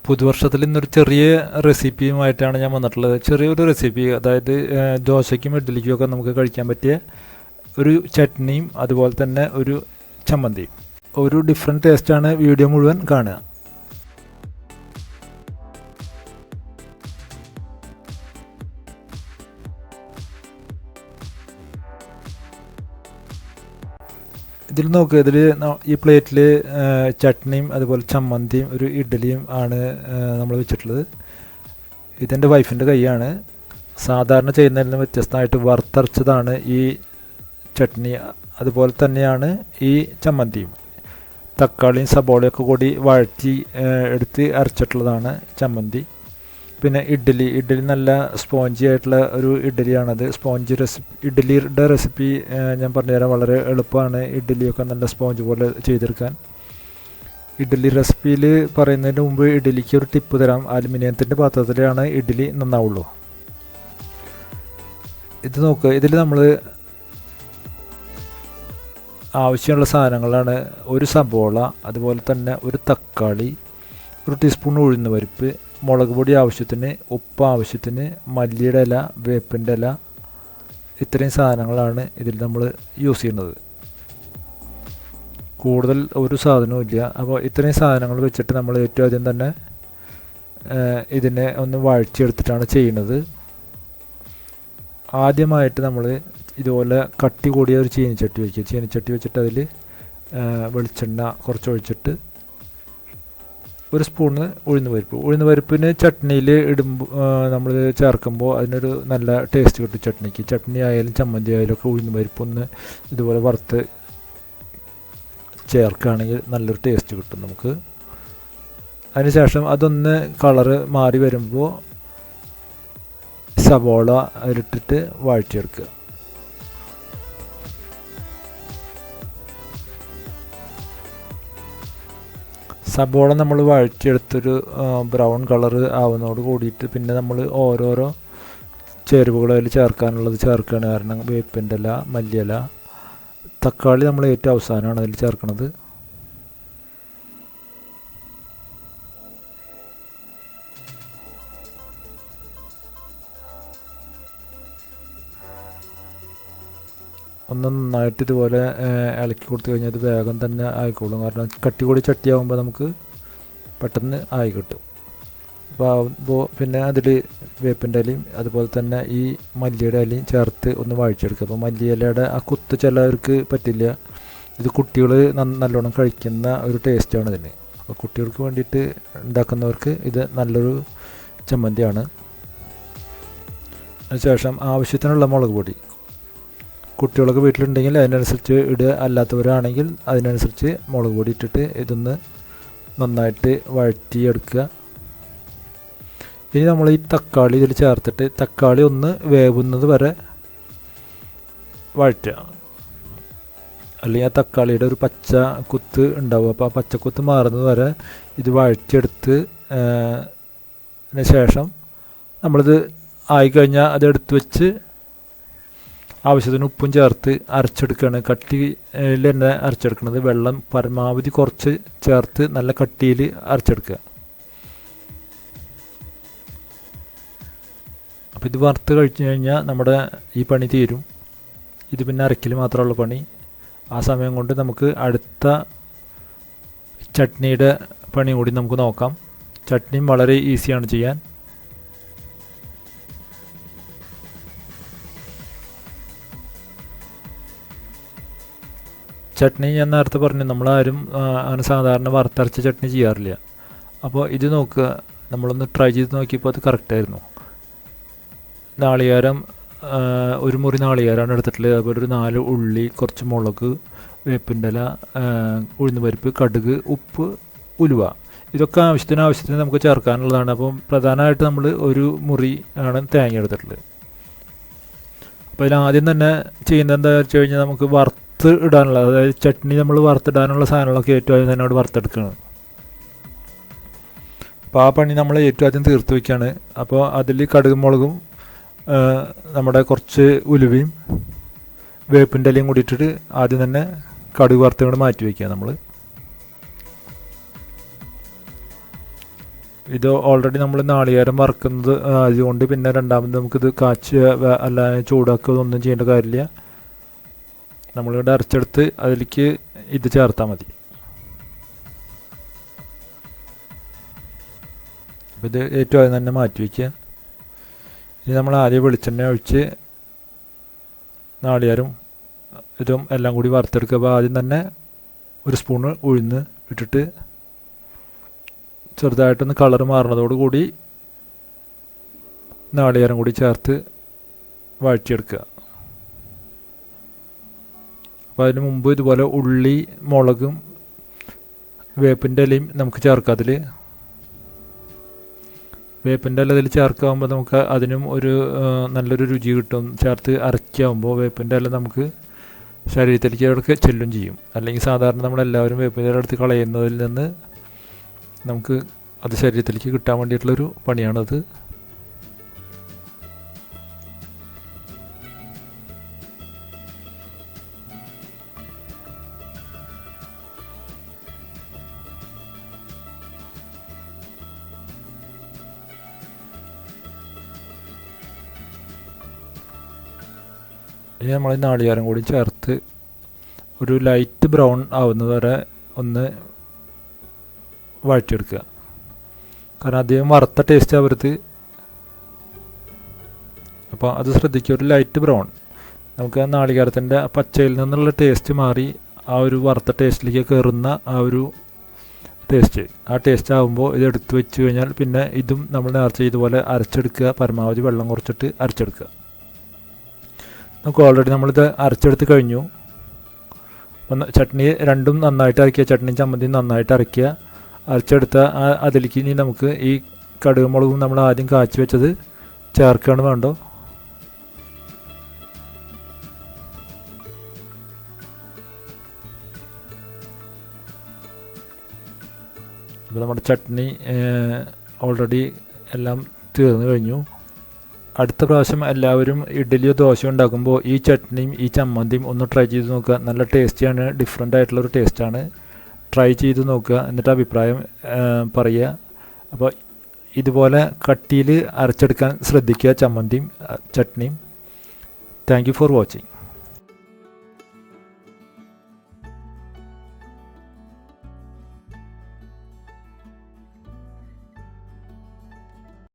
പുതുവർഷത്തിൽ ഇന്നൊരു ചെറിയ റെസിപ്പിയുമായിട്ടാണ് ഞാൻ വന്നിട്ടുള്ളത്. ചെറിയൊരു റെസിപ്പി, അതായത് ദോശയ്ക്കും ഇഡ്ഡലിക്കും ഒക്കെ നമുക്ക് കഴിക്കാൻ പറ്റിയ ഒരു ചട്നിയും അതുപോലെ തന്നെ ഒരു ചമ്മന്തിയും. ഒരു ഡിഫറെൻറ്റ് ടേസ്റ്റാണ്. വീഡിയോ മുഴുവൻ കാണുക. ഇതിൽ നോക്കുക, ഇതിൽ ഈ പ്ലേറ്റിൽ ചട്നിയും അതുപോലെ ചമ്മന്തിയും ഒരു ഇഡ്ഡലിയും ആണ് നമ്മൾ വെച്ചിട്ടുള്ളത്. ഇതെൻ്റെ വൈഫിൻ്റെ കൈയാണ്. സാധാരണ ചെയ്യുന്നതിൽ നിന്ന് വ്യത്യസ്തമായിട്ട് വറുത്തരച്ചതാണ് ഈ ചട്നി. അതുപോലെ തന്നെയാണ് ഈ ചമ്മന്തിയും. തക്കാളിയും സബോളയൊക്കെ കൂടി വഴറ്റി എടുത്ത് അരച്ചിട്ടുള്ളതാണ് ചമ്മന്തി. പിന്നെ ഇഡ്ഡലി നല്ല സ്പോഞ്ചി ആയിട്ടുള്ള ഒരു ഇഡ്ഡലിയാണത്. സ്പോഞ്ച് ഇഡ്ഡലിയുടെ റെസിപ്പി ഞാൻ പറഞ്ഞുതരാം. വളരെ എളുപ്പമാണ് ഇഡ്ഡലിയൊക്കെ നല്ല സ്പോഞ്ച് പോലെ ചെയ്തെടുക്കാൻ. ഇഡ്ഡലി റെസിപ്പിയിൽ പറയുന്നതിന് മുമ്പ് ഇഡ്ഡലിക്ക് ഒരു ടിപ്പ് തരാം. അലുമിനിയത്തിൻ്റെ പാത്രത്തിലാണ് ഇഡ്ഡലി നന്നാവുള്ളൂ. ഇത് നോക്കുക, ഇതിൽ നമ്മൾ ആവശ്യമുള്ള സാധനങ്ങളാണ്: ഒരു സബോള, അതുപോലെ തന്നെ ഒരു തക്കാളി, ഒരു ടീസ്പൂൺ ഉഴുന്ന് പരിപ്പ്, മുളക് പൊടി ആവശ്യത്തിന്, ഉപ്പ് ആവശ്യത്തിന്, മല്ലിയുടെ ഇല, വേപ്പിൻ്റെ ഇല. ഇത്രയും സാധനങ്ങളാണ് ഇതിൽ നമ്മൾ യൂസ് ചെയ്യുന്നത്. കൂടുതൽ ഒരു സാധനവും ഇല്ല. അപ്പോൾ ഇത്രയും സാധനങ്ങൾ വെച്ചിട്ട് നമ്മൾ ഏറ്റവും ആദ്യം തന്നെ ഇതിനെ ഒന്ന് വഴറ്റിയെടുത്തിട്ടാണ് ചെയ്യുന്നത്. ആദ്യമായിട്ട് നമ്മൾ ഇതുപോലെ കട്ടി കൂടിയ ഒരു ചീനിച്ചട്ടി വയ്ക്കുക. ചീനിച്ചട്ടി വെച്ചിട്ട് അതിൽ വെളിച്ചെണ്ണ കുറച്ച് ഒഴിച്ചിട്ട് ഒരു സ്പൂണ് ഉഴുന്ന് പരിപ്പിന് ചട്നിയിൽ നമ്മൾ ചേർക്കുമ്പോൾ അതിനൊരു നല്ല ടേസ്റ്റ് കിട്ടും ചട്നിക്ക്. ചട്നി ആയാലും ചമ്മന്തി ആയാലും ഒക്കെ ഉഴുന്ന് പരിപ്പൊന്ന് ഇതുപോലെ വറുത്ത് ചേർക്കുകയാണെങ്കിൽ നല്ലൊരു ടേസ്റ്റ് കിട്ടും നമുക്ക്. അതിനുശേഷം അതൊന്ന് കളറ് മാറി വരുമ്പോൾ സബോള അതിലിട്ടിട്ട് വഴറ്റിയെടുക്കുക. സബോള നമ്മൾ വഴറ്റിയെടുത്തൊരു ബ്രൗൺ കളറ് ആവുന്നതോട് കൂടിയിട്ട് പിന്നെ നമ്മൾ ഓരോരോ ചേരുവകൾ അതിൽ ചേർക്കാനുള്ളത് ചേർക്കുകയാണ്. കാരണം വേപ്പിൻ്റെ ഇല, മല്ലിയില, തക്കാളി നമ്മൾ ഏറ്റവും അവസാനമാണ് അതിൽ ചേർക്കുന്നത്. ഒന്ന് നന്നായിട്ട് ഇതുപോലെ ഇളക്കി കൊടുത്തു കഴിഞ്ഞാൽ അത് വേഗം തന്നെ ആയിക്കോളും. കാരണം കട്ടി കൂടി ചട്ടിയാകുമ്പോൾ നമുക്ക് പെട്ടെന്ന് ആയി കിട്ടും. അപ്പോൾ പിന്നെ അതിൽ വേപ്പിൻ്റെ ഇലയും അതുപോലെ തന്നെ ഈ മല്ലിയുടെ ഇലയും ചേർത്ത് ഒന്ന് വഴച്ചെടുക്കുക. അപ്പോൾ മല്ലിയിലയുടെ ആ കുത്ത് ചിലവർക്ക് പറ്റില്ല. ഇത് കുട്ടികൾ നല്ലോണം കഴിക്കുന്ന ഒരു ടേസ്റ്റാണ് ഇതിന്. അപ്പോൾ കുട്ടികൾക്ക് വേണ്ടിയിട്ട് ഉണ്ടാക്കുന്നവർക്ക് ഇത് നല്ലൊരു ചമ്മന്തിയാണ്. അതിനുശേഷം ആവശ്യത്തിനുള്ള മുളക് പൊടി കുട്ടികളൊക്കെ വീട്ടിലുണ്ടെങ്കിൽ അതിനനുസരിച്ച് ഇടുക. അല്ലാത്തവരാണെങ്കിൽ അതിനനുസരിച്ച് മുളക് പൊടി ഇട്ടിട്ട് ഇതൊന്ന് നന്നായിട്ട് വഴറ്റിയെടുക്കുക. ഇനി നമ്മൾ ഈ തക്കാളി ഇതിൽ ചേർത്തിട്ട് തക്കാളി ഒന്ന് വേവുന്നത് വരെ വഴറ്റുക. അല്ലെങ്കിൽ ആ തക്കാളിയുടെ ഒരു പച്ച കുത്ത് ഉണ്ടാവും. അപ്പോൾ ആ പച്ചക്കുത്ത് മാറുന്നത് വരെ ഇത് വഴറ്റിയെടുത്ത് ശേഷം നമ്മളിത് ആയിക്കഴിഞ്ഞാൽ അതെടുത്ത് വെച്ച് ആവശ്യത്തിന് ഉപ്പും ചേർത്ത് അരച്ചെടുക്കുകയാണ്. കട്ടിയിൽ തന്നെ അരച്ചെടുക്കുന്നത്. വെള്ളം പരമാവധി കുറച്ച് ചേർത്ത് നല്ല കട്ടിയിൽ അരച്ചെടുക്കുക. അപ്പോൾ ഇത് വറുത്ത് കഴിച്ചു കഴിഞ്ഞാൽ നമ്മുടെ ഈ പണി തീരും. ഇത് പിന്നെ അരക്കൽ മാത്രമുള്ള പണി. ആ സമയം കൊണ്ട് നമുക്ക് അടുത്ത ചട്നിയുടെ പണി കൂടി നമുക്ക് നോക്കാം. ചട്നിയും വളരെ ഈസിയാണ് ചെയ്യാൻ. ചട്നി ഞാൻ നേരത്തെ പറഞ്ഞു, നമ്മളാരും അങ്ങനെ സാധാരണ വറുത്തരച്ച ചട്നി ചെയ്യാറില്ല. അപ്പോൾ ഇത് നോക്കുക, നമ്മളൊന്ന് ട്രൈ ചെയ്ത് നോക്കിയപ്പോൾ അത് കറക്റ്റായിരുന്നു. നാളികേരം ഒരു മുറി നാളികേരമാണ് എടുത്തിട്ടുള്ളത്. അതുപോലെ ഒരു 4 ഉള്ളി, കുറച്ച് മുളക്, വേപ്പിൻ്റെ ഇല, ഉഴുന്ന് പരിപ്പ്, കടുക്, ഉപ്പ്, ഉലുവ. ഇതൊക്കെ ആവശ്യത്തിന് നമുക്ക് ചേർക്കാനുള്ളതാണ്. അപ്പം പ്രധാനമായിട്ട് നമ്മൾ ഒരു മുറി ആണ് തേങ്ങ എടുത്തിട്ടുള്ളത്. അപ്പോൾ ഇതിലാദ്യം തന്നെ ചെയ്യുന്നത് എന്താ വെച്ച് കഴിഞ്ഞാൽ നമുക്ക് വറുത്ത് ഇടാനുള്ള, അതായത് ചട്നി നമ്മൾ വറുത്തിടാനുള്ള സാധനങ്ങളൊക്കെ ഏറ്റവും ആദ്യം തന്നെ അവിടെ വറുത്തെടുക്കുകയാണ്. അപ്പോൾ ആ പണി നമ്മൾ ഏറ്റവും ആദ്യം തീർത്ത് വയ്ക്കുകയാണ്. അപ്പോൾ അതിൽ കടുകും മുളകും നമ്മുടെ കുറച്ച് ഉലുവയും വേപ്പിൻ്റെ ഇലയും കൂടി ഇട്ടിട്ട് ആദ്യം തന്നെ കടുക് വറുത്ത് കൊണ്ട് മാറ്റി വയ്ക്കുക നമ്മൾ. ഇത് ഓൾറെഡി നമ്മൾ നാളികേരം വറുക്കുന്നത് അതുകൊണ്ട് പിന്നെ രണ്ടാമത് നമുക്കിത് കാച്ച് അല്ല ചൂടാക്കുക ഒന്നും ചെയ്യേണ്ട കാര്യമില്ല. നമ്മളിവിടെ അരച്ചെടുത്ത് അതിലേക്ക് ഇത് ചേർത്താൽ മതി. അപ്പോൾ ഇത് ഏറ്റവും ആദ്യം തന്നെ മാറ്റി വയ്ക്കുക. ഇനി നമ്മൾ ആദ്യം വെളിച്ചെണ്ണ ഒഴിച്ച് നാളികേരം ഇതും എല്ലാം കൂടി വറുത്തെടുക്കുക. അപ്പോൾ ആദ്യം തന്നെ ഒരു സ്പൂണ് ഉഴുന്ന് ഇട്ടിട്ട് ചെറുതായിട്ടൊന്ന് കളർ മാറുന്നതോടുകൂടി നാളികേരം കൂടി ചേർത്ത് വഴറ്റിയെടുക്കുക. അപ്പോൾ അതിന് മുമ്പ് ഇതുപോലെ ഉള്ളി, മുളകും വേപ്പിൻ്റെ ഇലയും നമുക്ക് ചേർക്കാം. അതിൽ വേപ്പിൻ്റെ ഇല അതിൽ ചേർക്കാവുമ്പോൾ നമുക്ക് അതിനും ഒരു നല്ലൊരു രുചി കിട്ടും. ചേർത്ത് അരയ്ക്കാവുമ്പോൾ വേപ്പിൻ്റെ ഇല നമുക്ക് ശരീരത്തിലേക്ക് ഇടയ്ക്ക് ചെല്ലും ചെയ്യും. അല്ലെങ്കിൽ സാധാരണ നമ്മളെല്ലാവരും വേപ്പിൻ്റെ ഇല എടുത്ത് കളയുന്നതിൽ നിന്ന് നമുക്ക് അത് ശരീരത്തിലേക്ക് കിട്ടാൻ വേണ്ടിയിട്ടുള്ളൊരു പണിയാണത്. ഇനി നമ്മൾ നാളികേരം കൂടി ചേർത്ത് ഒരു ലൈറ്റ് ബ്രൗൺ ആവുന്നത് വരെ ഒന്ന് വഴറ്റിയെടുക്കുക. കാരണം അധികം വറുത്ത ടേസ്റ്റ് ആവരുത്. അപ്പോൾ അത് ശ്രദ്ധിക്കുക. ഒരു ലൈറ്റ് ബ്രൗൺ, നമുക്ക് ആ നാളികേരത്തിൻ്റെ പച്ചയിൽ നിന്നുള്ള ടേസ്റ്റ് മാറി ആ ഒരു വറുത്ത ടേസ്റ്റിലേക്ക് കയറുന്ന ആ ഒരു ടേസ്റ്റ് ആകുമ്പോൾ ഇത് എടുത്ത് വെച്ച് കഴിഞ്ഞാൽ പിന്നെ ഇതും നമ്മൾ നേരത്തെ ഇതുപോലെ അരച്ചെടുക്കുക. പരമാവധി വെള്ളം കുറച്ചിട്ട് അരച്ചെടുക്കുക. നമുക്ക് ഓൾറെഡി നമ്മളിത് അരച്ചെടുത്ത് കഴിഞ്ഞു. ചട്നി രണ്ടും നന്നായിട്ട് അരയ്ക്കുക. ചട്നിയും ചമ്മന്തിയും നന്നായിട്ട് അരയ്ക്കുക. അരച്ചെടുത്ത അതിലേക്ക് ഇനി നമുക്ക് ഈ കടുക് മുളകും നമ്മൾ ആദ്യം കാച്ചി വെച്ചത് ചേർക്കുകയാണ് വേണ്ടോ. ഇപ്പോൾ നമ്മുടെ ചട്നി ഓൾറെഡി എല്ലാം തീർന്നു കഴിഞ്ഞു. അടുത്ത പ്രാവശ്യം എല്ലാവരും ഇഡ്ഡലിയോ ദോശയോ ഉണ്ടാക്കുമ്പോൾ ഈ ചട്നിയും ഈ ചമ്മന്തിയും ഒന്ന് ട്രൈ ചെയ്ത് നോക്കുക. നല്ല ടേസ്റ്റിയാണ്, ഡിഫറെൻ്റ് ആയിട്ടുള്ളൊരു ടേസ്റ്റാണ്. ട്രൈ ചെയ്ത് നോക്കുക, എന്നിട്ട് അഭിപ്രായം പറയുക. അപ്പോൾ ഇതുപോലെ കട്ടിയിൽ അരച്ചെടുക്കാൻ ശ്രദ്ധിക്കുക ചമ്മന്തിയും ചട്നിയും. Thank you for watching.